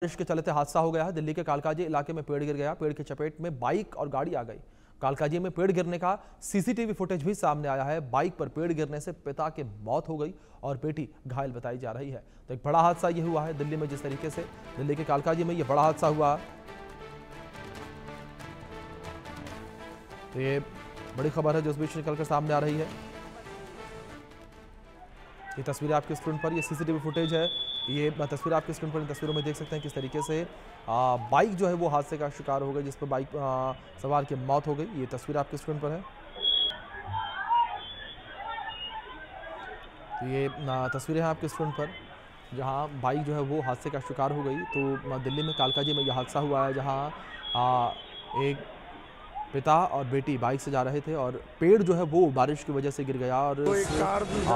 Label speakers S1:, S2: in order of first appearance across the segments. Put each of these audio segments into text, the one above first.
S1: बारिश के चलते हादसा हो गया है। दिल्ली के कालकाजी इलाके में पेड़ गिर गया। पेड़ की चपेट में बाइक और गाड़ी आ गई। कालकाजी में पेड़ गिरने का सीसीटीवी फुटेज भी सामने आया है। बाइक पर पेड़ गिरने से पिता की मौत हो गई और बेटी घायल बताई जा रही है। तो एक बड़ा हादसा यह हुआ है दिल्ली में। जिस तरीके से दिल्ली के कालकाजी में यह बड़ा हादसा हुआ, तो ये बड़ी खबर है जो इस बीच निकलकर सामने आ रही है। ये तस्वीरें आपके स्क्रीन पर, ये सीसीटीवी फुटेज है। ये तस्वीर आपके स्क्रीन पर, इन तस्वीरों में देख सकते हैं किस तरीके से बाइक जो है वो हादसे का शिकार हो गई, जिस पर बाइक सवार की मौत हो गई। ये तस्वीर आपके स्क्रीन पर है। तो ये तस्वीरें हैं आपके स्क्रीन पर, जहां बाइक जो है वो हादसे का शिकार हो गई। तो दिल्ली में कालकाजी में यह हादसा हुआ है, जहां एक पिता और बेटी बाइक से जा रहे थे और पेड़ जो है वो बारिश की वजह से गिर गया और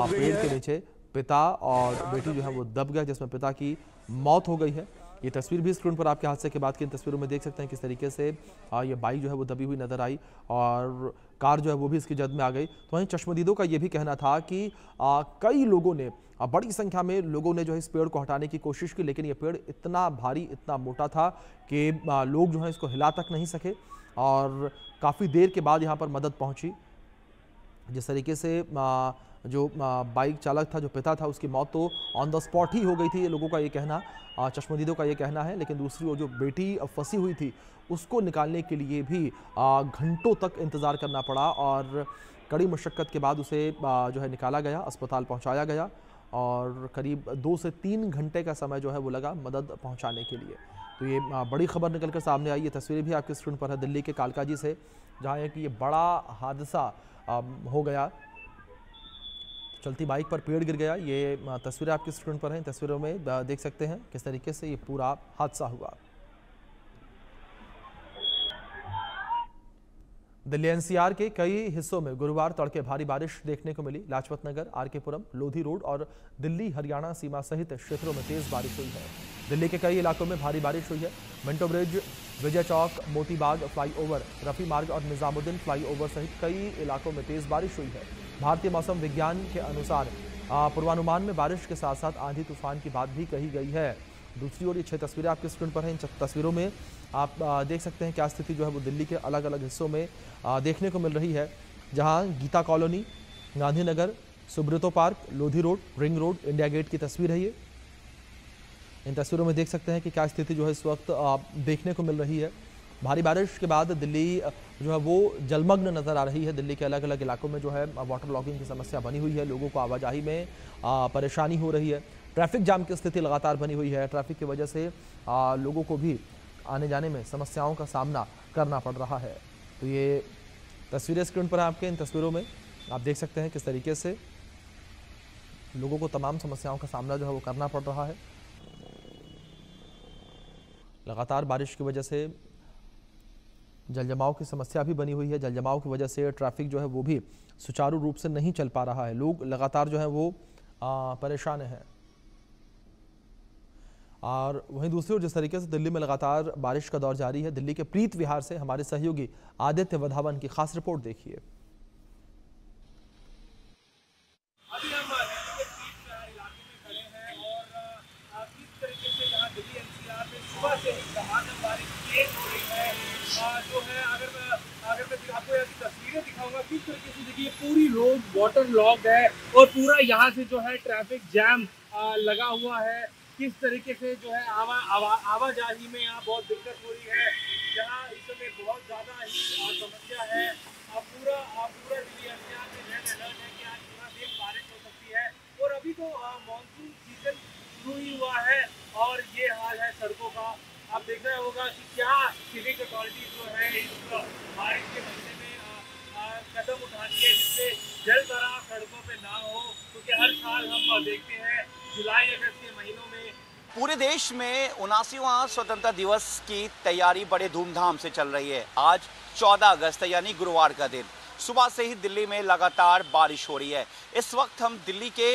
S1: पेड़ के नीचे पिता और बेटी जो है वो दब गया, जिसमें पिता की मौत हो गई है। ये तस्वीर भी स्क्रीन पर आपके हादसे के बाद की इन तस्वीरों में देख सकते हैं किस तरीके से ये बाइक जो है वो दबी हुई नजर आई और कार जो है वो भी इसकी जद में आ गई। तो वहीं चश्मदीदों का ये भी कहना था कि कई लोगों ने, बड़ी संख्या में लोगों ने जो है इस पेड़ को हटाने की कोशिश की, लेकिन ये पेड़ इतना भारी, इतना मोटा था कि लोग जो है इसको हिला तक नहीं सके और काफ़ी देर के बाद यहाँ पर मदद पहुँची। जिस तरीके से जो बाइक चालक था, जो पिता था, उसकी मौत तो ऑन द स्पॉट ही हो गई थी, ये लोगों का ये कहना, चश्मदीदों का ये कहना है। लेकिन दूसरी ओर जो बेटी फंसी हुई थी उसको निकालने के लिए भी घंटों तक इंतज़ार करना पड़ा और कड़ी मशक्क़त के बाद उसे जो है निकाला गया, अस्पताल पहुंचाया गया और करीब 2 से 3 घंटे का समय जो है वो लगा मदद पहुंचाने के लिए। तो ये बड़ी खबर निकलकर सामने आई। ये तस्वीरें भी आपके स्क्रीन पर है दिल्ली के कालकाजी से, जहाँ एक ये बड़ा हादसा हो गया। चलती बाइक पर पेड़ गिर गया। ये तस्वीरें आपकी स्क्रीन पर हैं। इन तस्वीरों में देख सकते हैं किस तरीके से ये पूरा हादसा हुआ। दिल्ली एनसीआर के कई हिस्सों में गुरुवार तड़के भारी बारिश देखने को मिली। लाजपत नगर, आरकेपुरम, लोधी रोड और दिल्ली हरियाणा सीमा सहित क्षेत्रों में तेज बारिश हुई है। दिल्ली के कई इलाकों में भारी बारिश हुई है। Minto bridge, Vijay Chowk, Motibagh flyover, Rafi मार्ग और निजामुद्दीन फ्लाईओवर सहित कई इलाकों में तेज बारिश हुई है। भारतीय मौसम विज्ञान के अनुसार पूर्वानुमान में बारिश के साथ साथ आंधी तूफान की बात भी कही गई है। दूसरी ओर ये 6 तस्वीरें आपकी स्क्रीन पर हैं। इन तस्वीरों में आप देख सकते हैं क्या स्थिति जो है वो दिल्ली के अलग अलग हिस्सों में देखने को मिल रही है, जहां Geeta colony, Gandhinagar, Subroto park, Lodhi road, ring road, India Gate की तस्वीर है ये। इन तस्वीरों में देख सकते हैं कि क्या स्थिति जो है इस वक्त देखने को मिल रही है। भारी बारिश के बाद दिल्ली जो है वो जलमग्न नजर आ रही है। दिल्ली के अलग अलग इलाकों में जो है वाटर लॉगिंग की समस्या बनी हुई है। लोगों को आवाजाही में परेशानी हो रही है। ट्रैफिक जाम की स्थिति लगातार बनी हुई है। ट्रैफिक की वजह से लोगों को भी आने जाने में समस्याओं का सामना करना पड़ रहा है। तो ये तस्वीरें स्क्रीन पर आपके, इन तस्वीरों में आप देख सकते हैं किस तरीके से लोगों को तमाम समस्याओं का सामना जो है वो करना पड़ रहा है। लगातार बारिश की वजह से जलजमाव की समस्या भी बनी हुई है। जलजमाव की वजह से ट्रैफिक जो है वो भी सुचारू रूप से नहीं चल पा रहा है। लोग लगातार जो है वो परेशान हैं। और वहीं दूसरी ओर जिस तरीके से दिल्ली में लगातार बारिश का दौर जारी है, दिल्ली के प्रीत विहार से हमारे सहयोगी आदित्य वधावन की खास रिपोर्ट देखिए।
S2: जो है अगर मैं आपको ऐसी तस्वीरें दिखाऊंगा किस तरीके से, देखिए पूरी रोड वाटर लॉक्ड है और पूरा यहाँ से जो है ट्रैफिक जैम लगा हुआ है। किस तरीके से जो है आवाजाही में यहाँ बहुत दिक्कत हो रही है। यहाँ इस समय बहुत ज़्यादा ही समस्या है। पूरा दिल्ली एनसीआर में रेड अलर्ट है कि आज पूरा दिन बारिश हो सकती है और अभी तो मानसून सीजन शुरू ही हुआ है और ये हाल है सड़कों का। आप देखना होगा कि क्या सिविक अथॉरिटी जो है इस बारिश के महीने में कदम उठाती है जिससे जल भराव सड़कों पे ना हो, क्योंकि हर साल हम देखते हैं जुलाई अगस्त के महीनों में
S3: पूरे देश में 79वां स्वतंत्रता दिवस की तैयारी बड़े धूमधाम से चल रही है। आज 14 अगस्त यानी गुरुवार का दिन, सुबह से ही दिल्ली में लगातार बारिश हो रही है। इस वक्त हम दिल्ली के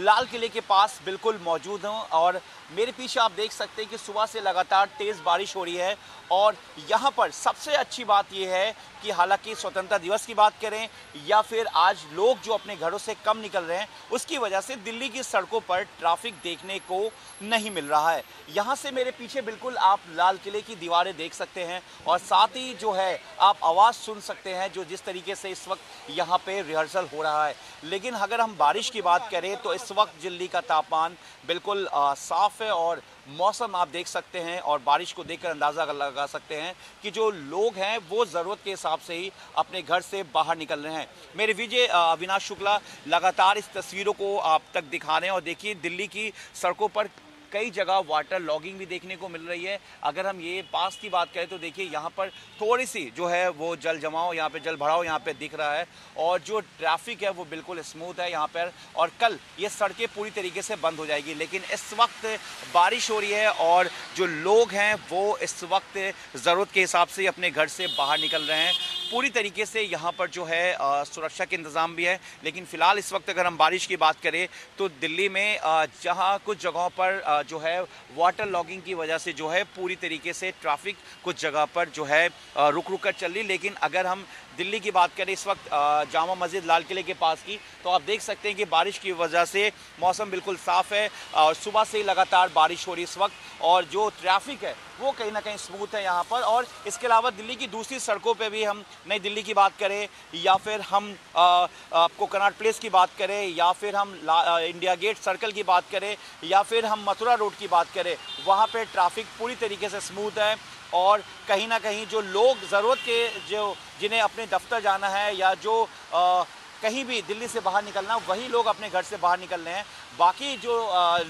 S3: लाल किले के पास बिल्कुल मौजूद हैं और मेरे पीछे आप देख सकते हैं कि सुबह से लगातार तेज़ बारिश हो रही है और यहाँ पर सबसे अच्छी बात यह है कि हालांकि स्वतंत्रता दिवस की बात करें या फिर आज लोग जो अपने घरों से कम निकल रहे हैं, उसकी वजह से दिल्ली की सड़कों पर ट्रैफिक देखने को नहीं मिल रहा है। यहाँ से मेरे पीछे बिल्कुल आप लाल किले की दीवारें देख सकते हैं और साथ ही जो है आप आवाज़ सुन सकते हैं जो जिस तरीके से इस वक्त यहाँ पे रिहर्सल हो रहा है। लेकिन अगर हम बारिश की बात करें तो इस वक्त दिल्ली का तापमान बिल्कुल साफ है और मौसम आप देख सकते हैं और बारिश को देखकर अंदाज़ा लगा सकते हैं कि जो लोग हैं वो ज़रूरत के हिसाब से ही अपने घर से बाहर निकल रहे हैं। मेरे विजय अविनाश शुक्ला लगातार इस तस्वीरों को आप तक दिखा रहे हैं और देखिए दिल्ली की सड़कों पर कई जगह वाटर लॉगिंग भी देखने को मिल रही है। अगर हम ये पास की बात करें तो देखिए यहाँ पर थोड़ी सी जो है वो जल जमाव, यहाँ पे जल भराव यहाँ पे दिख रहा है और जो ट्रैफिक है वो बिल्कुल स्मूथ है यहाँ पर। और कल ये सड़कें पूरी तरीके से बंद हो जाएगी, लेकिन इस वक्त बारिश हो रही है और जो लोग हैं वो इस वक्त ज़रूरत के हिसाब से अपने घर से बाहर निकल रहे हैं। पूरी तरीके से यहाँ पर जो है सुरक्षा के इंतज़ाम भी है। लेकिन फ़िलहाल इस वक्त अगर हम बारिश की बात करें तो दिल्ली में जहाँ कुछ जगहों पर जो है वाटर लॉगिंग की वजह से जो है पूरी तरीके से ट्रैफिक कुछ जगह पर जो है रुक रुक कर चल रही। लेकिन अगर हम दिल्ली की बात करें इस वक्त जामा मस्जिद लाल किले के पास की, तो आप देख सकते हैं कि बारिश की वजह से मौसम बिल्कुल साफ़ है और सुबह से ही लगातार बारिश हो रही है इस वक्त और जो ट्रैफिक है वो कहीं ना कहीं स्मूथ है यहाँ पर। और इसके अलावा दिल्ली की दूसरी सड़कों पे भी हम नई दिल्ली की बात करें या फिर हम आपको कनॉट प्लेस की बात करें या फिर हम इंडिया गेट सर्कल की बात करें या फिर हम मथुरा रोड की बात करें, वहाँ पे ट्रैफिक पूरी तरीके से स्मूथ है। और कहीं ना कहीं जो लोग ज़रूरत के जिन्हें अपने दफ्तर जाना है या जो कहीं भी दिल्ली से बाहर निकलना, वही लोग अपने घर से बाहर निकल रहे हैं। बाकी जो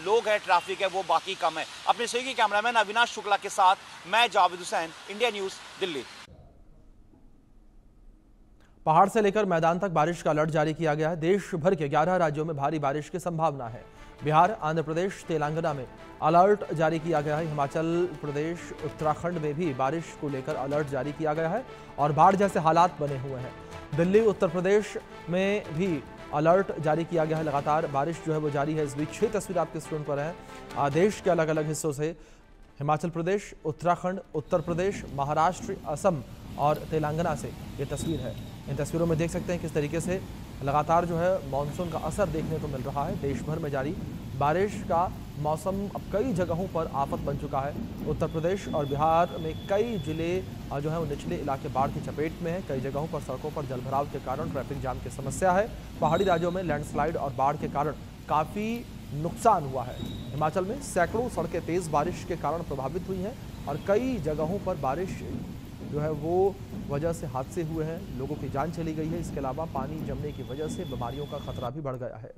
S3: लोग हैं, ट्रैफिक है वो बाकी कम है। अपने सहयोगी कैमरामैन अविनाश शुक्ला के साथ मैं जावेद हुसैन, इंडिया न्यूज़ दिल्ली।
S1: पहाड़ से लेकर मैदान तक बारिश का अलर्ट जारी किया गया है। देश भर के 11 राज्यों में भारी बारिश की संभावना है। बिहार, आंध्र प्रदेश, तेलंगाना में अलर्ट जारी किया गया है। हिमाचल प्रदेश, उत्तराखंड में भी बारिश को लेकर अलर्ट जारी किया गया है और बाढ़ जैसे हालात बने हुए हैं। दिल्ली, उत्तर प्रदेश में भी अलर्ट जारी किया गया है। लगातार बारिश जो है वो जारी है। इस बीच 6 तस्वीर आपके स्क्रीन पर है देश के अलग अलग हिस्सों से। हिमाचल प्रदेश, उत्तराखंड, उत्तर प्रदेश, महाराष्ट्र, असम और तेलंगाना से ये तस्वीर है। इन तस्वीरों में देख सकते हैं किस तरीके से लगातार जो है मानसून का असर देखने को मिल रहा है। देश भर में जारी बारिश का मौसम अब कई जगहों पर आफत बन चुका है। उत्तर प्रदेश और बिहार में कई जिले जो है वो निचले इलाके बाढ़ की चपेट में है। कई जगहों पर सड़कों पर जलभराव के कारण ट्रैफिक जाम की समस्या है। पहाड़ी राज्यों में लैंडस्लाइड और बाढ़ के कारण काफ़ी नुकसान हुआ है। हिमाचल में सैकड़ों सड़कें तेज़ बारिश के कारण प्रभावित हुई हैं और कई जगहों पर बारिश जो है वो वजह से हादसे हुए हैं, लोगों की जान चली गई है। इसके अलावा पानी जमने की वजह से बीमारियों का खतरा भी बढ़ गया है।